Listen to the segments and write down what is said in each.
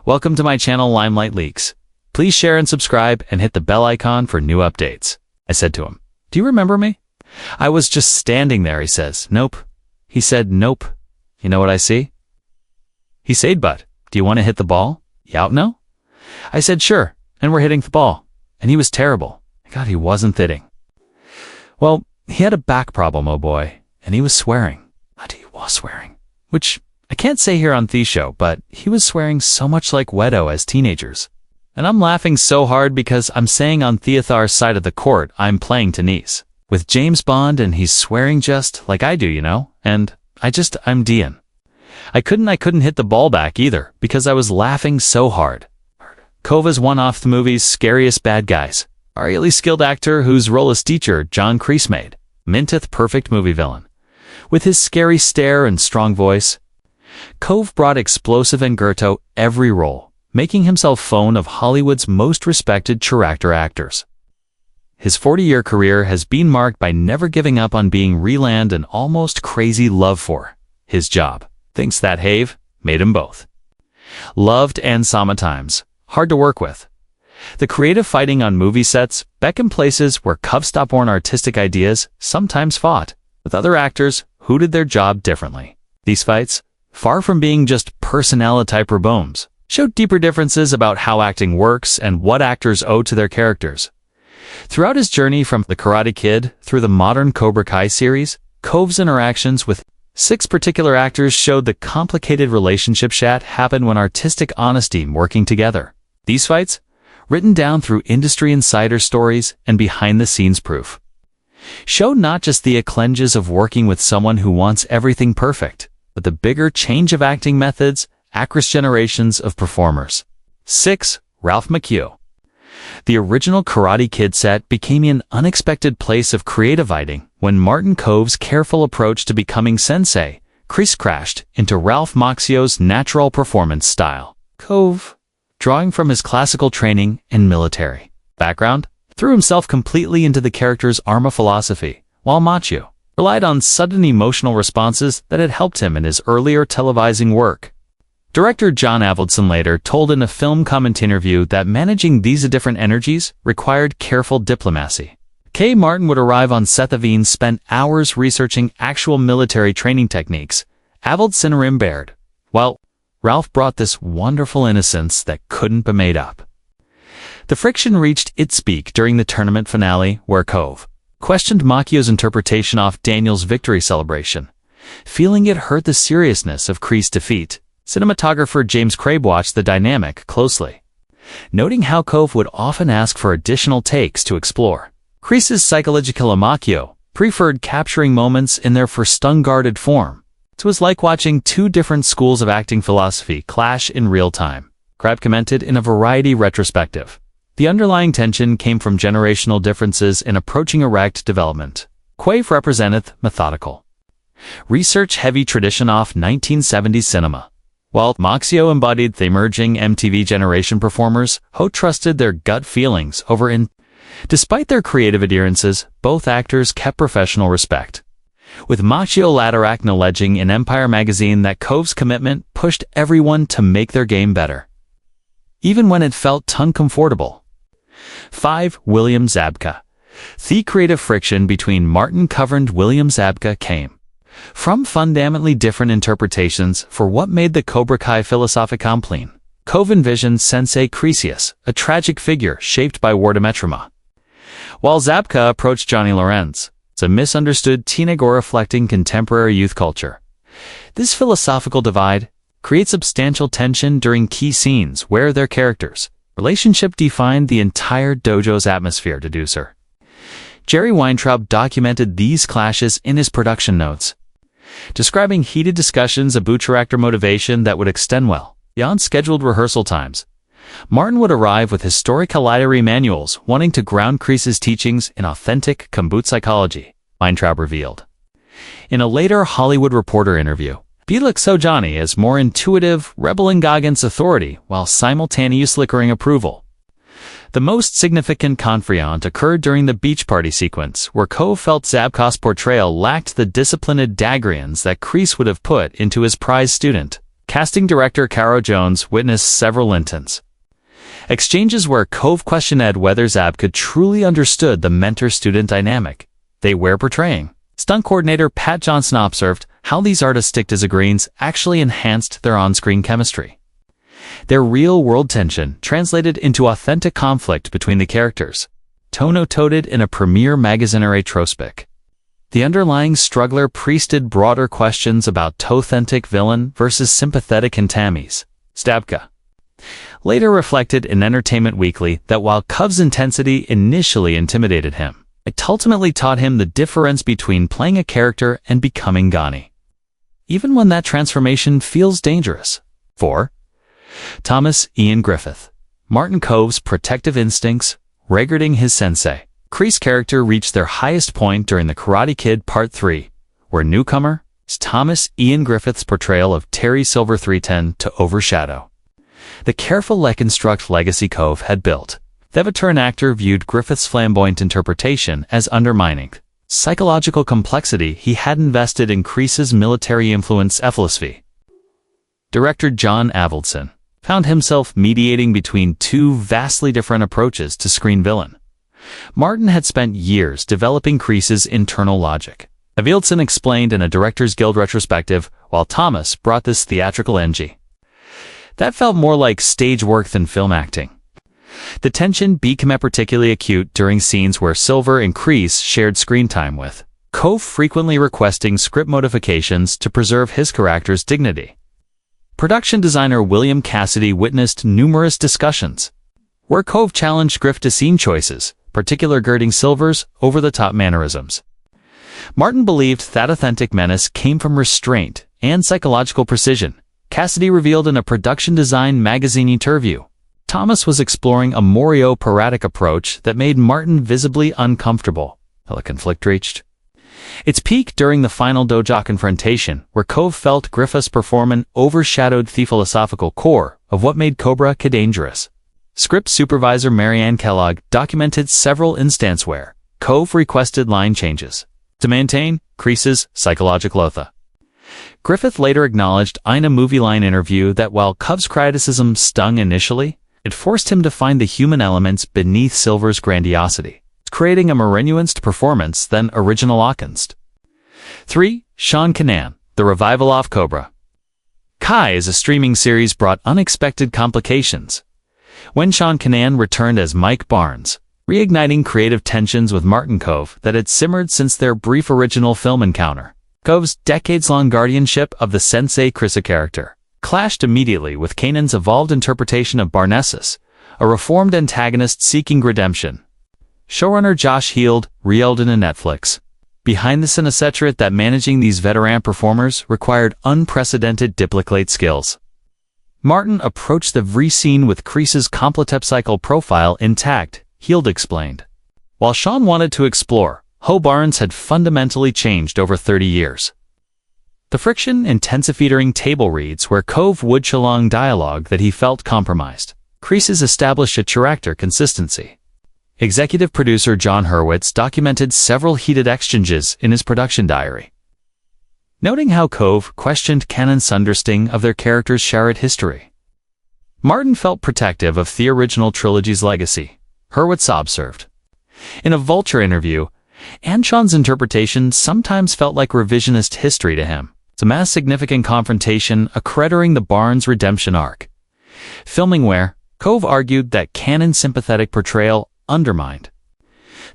Welcome to my channel Limelight Leaks. Please share and subscribe and hit the bell icon for new updates. I said to him, "Do you remember me?" "I was just standing there," he says. "Nope." He said, "Nope." You know what I see? He said, "But, do you want to hit the ball? You out now?" I said, "Sure," and we're hitting the ball. And he was terrible. God, he wasn't hitting. Well, he had a back problem, oh boy, and he was swearing. God, he was swearing. Which I can't say here on the show, but he was swearing so much like Wedo as teenagers. And I'm laughing so hard because I'm saying on Theathar's side of the court I'm playing Denise with James Bond, and he's swearing just like I do, you know? And I'm Dean. I couldn't hit the ball back either because I was laughing so hard. Kove's one off the movie's scariest bad guys. Our highly skilled actor whose role as teacher John Kreese made. Minteth perfect movie villain. With his scary stare and strong voice, Kove brought explosive Engerto every role, making himself phone of Hollywood's most respected character actors. His 40-year career has been marked by never giving up on being Reland and almost crazy love for his job. Thinks that have made him both. Loved and sometimes hard to work with. The creative fighting on movie sets back in places where Kove stop-born artistic ideas sometimes fought with other actors who did their job differently. These fights, far from being just personality-type bombs, showed deeper differences about how acting works and what actors owe to their characters. Throughout his journey from The Karate Kid through the modern Cobra Kai series, Kove's interactions with 6 particular actors showed the complicated relationship that happen when artistic honesty working together. These fights, written down through industry insider stories and behind-the-scenes proof, show not just the challenges of working with someone who wants everything perfect, but the bigger change of acting methods across generations of performers. 6. Ralph Macchio. The original Karate Kid set became an unexpected place of creative writing when Martin Kove's careful approach to becoming sensei crashed into Ralph Macchio's natural performance style. Kove, drawing from his classical training and military background, threw himself completely into the character's Arma philosophy, while Macchio relied on sudden emotional responses that had helped him in his earlier televising work. Director John Avildsen later told in a film comment interview that managing these different energies required careful diplomacy. K. Martin would arrive on set. Aveen spent hours researching actual military training techniques. Avildsen remembered, while Ralph brought this wonderful innocence that couldn't be made up. The friction reached its peak during the tournament finale, where Kove questioned Macchio's interpretation of Daniel's victory celebration, feeling it hurt the seriousness of Kreese's defeat. Cinematographer James Crabe watched the dynamic closely, noting how Kove would often ask for additional takes to explore. Kreese's psychological Macchio preferred capturing moments in their first unguarded form. It was like watching 2 different schools of acting philosophy clash in real time. Crabe commented in a Variety retrospective. The underlying tension came from generational differences in approaching erect development. Quave representeth methodical, research-heavy tradition of 1970s cinema, while Macchio embodied the emerging MTV generation performers who trusted their gut feelings over in. Despite their creative adherences, both actors kept professional respect, with Macchio latter acknowledging in Empire magazine that Kove's commitment pushed everyone to make their game better, even when it felt uncomfortable. 5. William Zabka. The creative friction between Martin Kove and William Zabka came from fundamentally different interpretations for what made the Cobra Kai philosophic complete. Kove envisioned Sensei Kreese, a tragic figure shaped by war metroma, while Zabka approached Johnny Lorenz, a misunderstood teenager reflecting contemporary youth culture. This philosophical divide creates substantial tension during key scenes where their characters' relationship defined the entire dojo's atmosphere. Deducer Jerry Weintraub documented these clashes in his production notes, describing heated discussions about character motivation that would extend well beyond scheduled rehearsal times. Martin would arrive with historical literary manuals wanting to ground Kreese's teachings in authentic Kombut psychology, Weintraub revealed. In a later Hollywood Reporter interview, Felix saw Johnny as more intuitive, rebelling against authority while simultaneously flickering approval. The most significant conflict occurred during the beach party sequence, where Kove felt Zabka's portrayal lacked the disciplined daggerians that Kreese would have put into his prize student. Casting director Caro Jones witnessed several intents. Exchanges where Kove questioned Ed whether Zab could truly understood the mentor-student dynamic they were portraying. Stunt coordinator Pat Johnson observed how these artistic disagreements actually enhanced their on-screen chemistry. Their real-world tension translated into authentic conflict between the characters. Tono noted in a Premiere Magazine retrospect. The underlying struggler priested broader questions about authentic villain versus sympathetic Hintamis. Stabka later reflected in Entertainment Weekly that while Kove's intensity initially intimidated him, it ultimately taught him the difference between playing a character and becoming Ghani, even when that transformation feels dangerous. 4. Thomas Ian Griffith. Martin Kove's protective instincts, regarding his sensei. Kreese's character reached their highest point during The Karate Kid Part 3, where newcomer Thomas Ian Griffith's portrayal of Terry Silver 310 to overshadow the careful reconstruct legacy Kove had built. The veteran actor viewed Griffith's flamboyant interpretation as undermining psychological complexity he had invested in Kreese's military influence philosophy. Director John Avildsen found himself mediating between two vastly different approaches to screen villain. Martin had spent years developing Kreese's internal logic. Avildsen explained in a Directors Guild retrospective, while Thomas brought this theatrical energy that felt more like stage work than film acting. The tension became particularly acute during scenes where Silver and Kreese shared screen time, with Kove frequently requesting script modifications to preserve his character's dignity. Production designer William Cassidy witnessed numerous discussions where Kove challenged Griff to scene choices, particularly girding Silver's over-the-top mannerisms. Martin believed that authentic menace came from restraint and psychological precision. Cassidy revealed in a Production Design magazine interview. Thomas was exploring a more operatic approach that made Martin visibly uncomfortable. The conflict reached its peak during the final dojo confrontation, where Kove felt Griffith's performance overshadowed the philosophical core of what made Cobra Kai dangerous. Script supervisor Marianne Kellogg documented several instances where Kove requested line changes to maintain Kreese's psychological oath. Griffith later acknowledged in a Movie Line interview that while Kove's criticism stung initially, it forced him to find the human elements beneath Silver's grandiosity, creating a more nuanced performance than original Hawkins. 3. Sean Kanan, The Revival of Cobra Kai as a streaming series brought unexpected complications. When Sean Kanan returned as Mike Barnes, reigniting creative tensions with Martin Kove that had simmered since their brief original film encounter. Kove's decades-long guardianship of the Sensei Krisa character clashed immediately with Kanan's evolved interpretation of Barnessus, a reformed antagonist seeking redemption. Showrunner Josh Heald reeled in a Netflix behind the scene etc. that managing these veteran performers required unprecedented duplicate skills. Martin approached the scene with Kreese's complex profile intact, Heald explained. While Sean wanted to explore, Ho Barnes had fundamentally changed over 30 years. The friction intensifiering table reads where Kove would prolong dialogue that he felt compromised. Kreese's established a character consistency. Executive producer John Hurwitz documented several heated exchanges in his production diary, noting how Kove questioned Kanan's understanding of their characters' shared history. Martin felt protective of the original trilogy's legacy, Hurwitz observed. In a Vulture interview, Sean's interpretation sometimes felt like revisionist history to him. It's a mass significant confrontation accrediting the Barnes redemption arc. Filming where Kove argued that Kanan's sympathetic portrayal undermined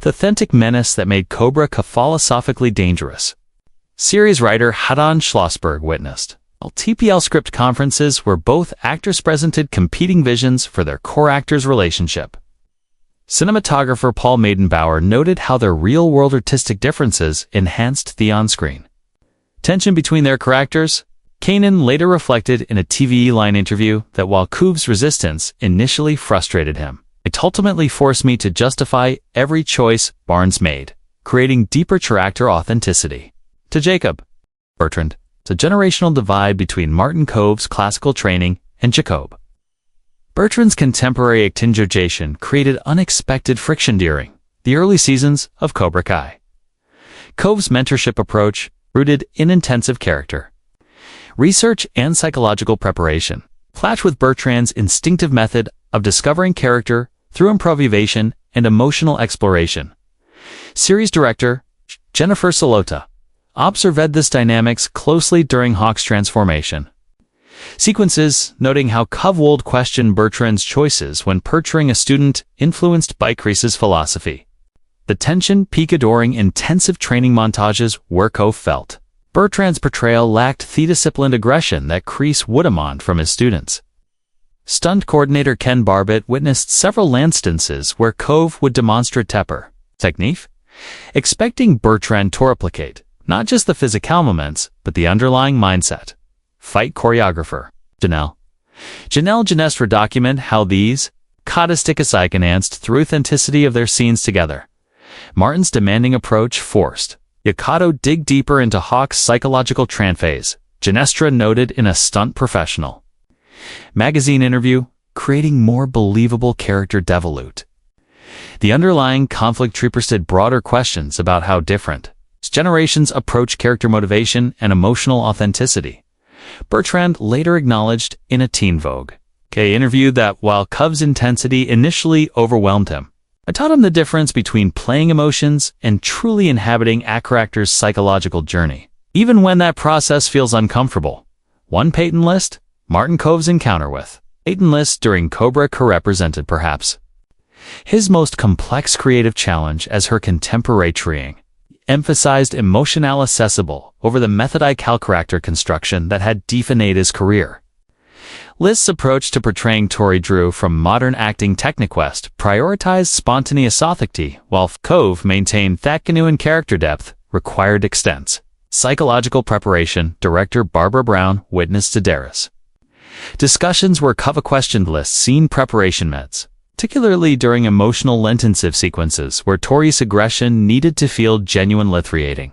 the authentic menace that made Cobra Kai philosophically dangerous. Series writer Hadan Schlossberg witnessed TPL script conferences where both actors presented competing visions for their core actors' relationship. Cinematographer Paul Maidenbauer noted how their real-world artistic differences enhanced the on-screen tension between their characters. Kanan later reflected in a TVE Line interview that while Kove's resistance initially frustrated him, it ultimately forced me to justify every choice Barnes made, creating deeper character authenticity. To Jacob Bertrand, it's a generational divide between Martin Kove's classical training and Jacob Bertrand's contemporary acting created unexpected friction during the early seasons of Cobra Kai. Kove's mentorship approach, rooted in intensive character research and psychological preparation clash with Bertrand's instinctive method of discovering character through improvisation and emotional exploration. Series director Jennifer Salota observed this dynamics closely during Hawk's transformation. Sequences noting how Kove questioned Bertrand's choices when portraying a student influenced by Kreese's philosophy. The tension peaked during intensive training montages where Kove felt Bertrand's portrayal lacked the disciplined aggression that Kreese would demand from his students. Stunt coordinator Ken Barbett witnessed several instances where Kove would demonstrate temper technique, expecting Bertrand to replicate not just the physical moments, but the underlying mindset. Fight choreographer Janelle Janesse document how these caustic enhanced through authenticity of their scenes together. Martin's demanding approach forced Yakato dig deeper into Hawk's psychological phase, Janestra noted in a stunt professional magazine interview, creating more believable character development. The underlying conflict presented broader questions about how different generations approach character motivation and emotional authenticity. Bertrand later acknowledged in a Teen Vogue interview that while Kove's intensity initially overwhelmed him, I taught him the difference between playing emotions and truly inhabiting a character's psychological journey, even when that process feels uncomfortable. One Peyton list, Martin Kove's encounter with Peyton List during Cobra Kai represented perhaps his most complex creative challenge as her contemporary treeing. Emphasized emotional accessible over the methodical character construction that had defined his career. List's approach to portraying Tori drew from modern acting techniquest prioritized spontaneous authenticity, while Kove maintained that genuine character depth required extensive psychological preparation. Director Barbara Brown witnessed to Darius discussions where Kove questioned List's scene preparation methods, particularly during emotional intensive sequences where Tori's aggression needed to feel genuine literating.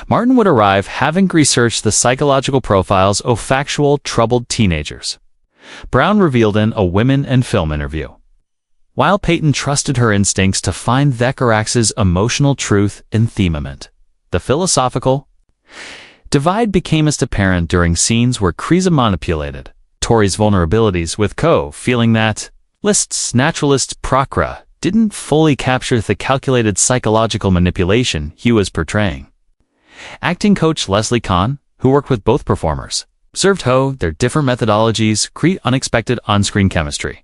Martin would arrive having researched the psychological profiles of factual, troubled teenagers. Brown revealed in a Women in Film interview. While Peyton trusted her instincts to find Thecarax's emotional truth in themament, the philosophical divide became most apparent during scenes where Kreese manipulated Tori's vulnerabilities, with Kove feeling that List's naturalist Prakra didn't fully capture the calculated psychological manipulation he was portraying. Acting coach Leslie Kahn, who worked with both performers, observed how their different methodologies create unexpected on-screen chemistry.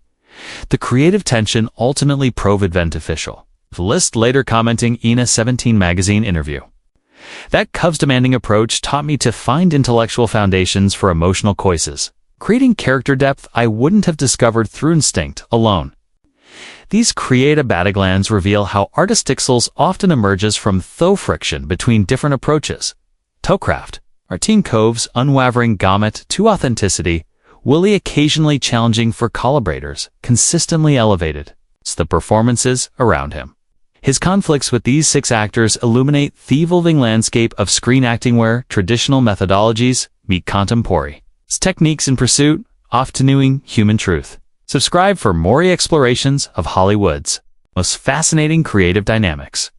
The creative tension ultimately proved beneficial. List later commenting in a 17 magazine interview. That Kove's demanding approach taught me to find intellectual foundations for emotional choices, creating character depth I wouldn't have discovered through instinct alone. These creative battlegrounds reveal how artistic souls often emerges from friction between different approaches. Towcraft, Martin Kove's unwavering gamut to authenticity, Willie occasionally challenging for collaborators, consistently elevated the performances around him. His conflicts with these 6 actors illuminate the evolving landscape of screen acting where traditional methodologies meet contemporary techniques in pursuit of knowing human truth. Subscribe for more explorations of Hollywood's most fascinating creative dynamics.